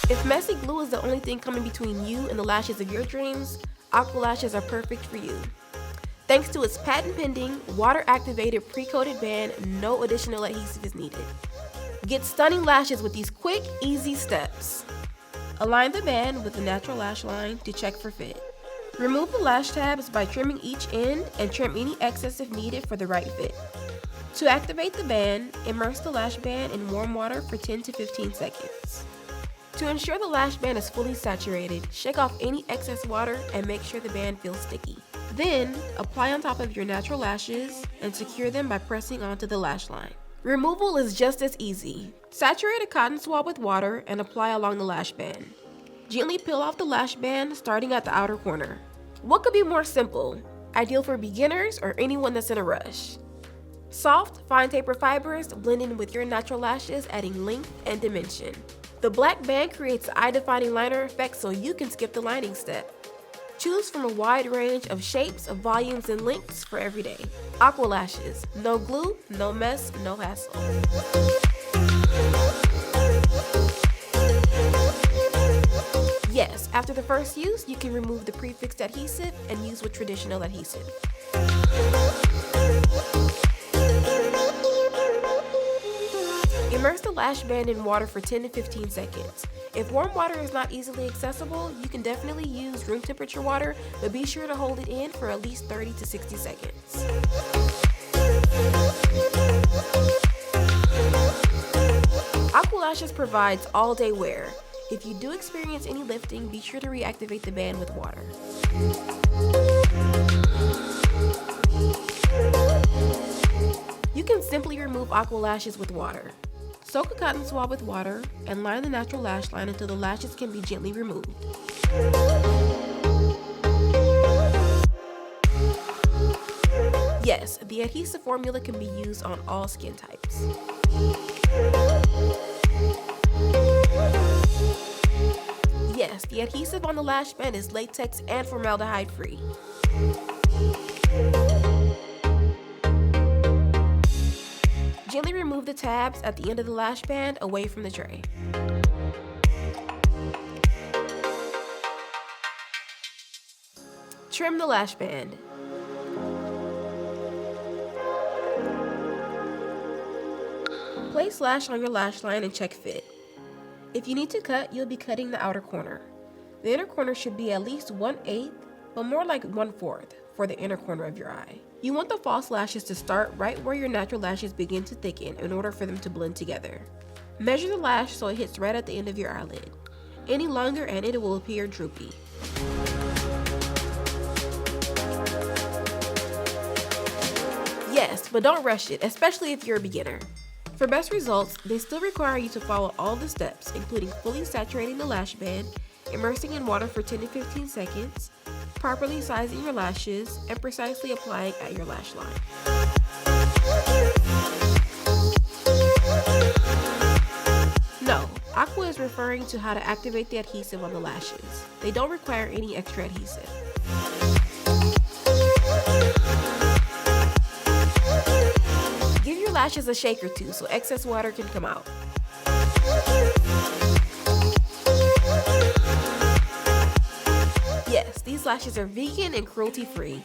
If messy glue is the only thing coming between you and the lashes of your dreams, Aqua Lashes are perfect for you. Thanks to its patent-pending, water-activated pre-coated band, no additional adhesive is needed. Get stunning lashes with these quick, easy steps. Align the band with the natural lash line to check for fit. Remove the lash tabs by trimming each end and trim any excess if needed for the right fit. To activate the band, immerse the lash band in warm water for 10 to 15 seconds. To ensure the lash band is fully saturated, shake off any excess water and make sure the band feels sticky. Then, apply on top of your natural lashes and secure them by pressing onto the lash line. Removal is just as easy. Saturate a cotton swab with water and apply along the lash band. Gently peel off the lash band starting at the outer corner. What could be more simple? Ideal for beginners or anyone that's in a rush. Soft, fine taper fibers blend in with your natural lashes, adding length and dimension. The black band creates an eye-defining liner effect so you can skip the lining step. Choose from a wide range of shapes, volumes, and lengths for every day. Aqua Lashes. No glue, no mess, no hassle. Yes, after the first use, you can remove the prefixed adhesive and use with traditional adhesive. Immerse the lash band in water for 10 to 15 seconds. If warm water is not easily accessible, you can definitely use room temperature water, but be sure to hold it in for at least 30 to 60 seconds. Aqua Lashes provides all-day wear. If you do experience any lifting, be sure to reactivate the band with water. You can simply remove Aqua Lashes with water. Soak a cotton swab with water and line the natural lash line until the lashes can be gently removed. Yes, the adhesive formula can be used on all skin types. Yes, the adhesive on the lash band is latex and formaldehyde free. Gently remove the tabs at the end of the lash band away from the tray. Trim the lash band. Place lash on your lash line and check fit. If you need to cut, you'll be cutting the outer corner. The inner corner should be at least 1/8, but more like 1/4 for the inner corner of your eye. You want the false lashes to start right where your natural lashes begin to thicken in order for them to blend together. Measure the lash so it hits right at the end of your eyelid. Any longer and it will appear droopy. Yes, but don't rush it, especially if you're a beginner. For best results, they still require you to follow all the steps, including fully saturating the lash band, immersing in water for 10 to 15 seconds, properly sizing your lashes, and precisely applying at your lash line. No, Aqua is referring to how to activate the adhesive on the lashes. They don't require any extra adhesive. Give your lashes a shake or two so excess water can come out. Yes, these lashes are vegan and cruelty-free.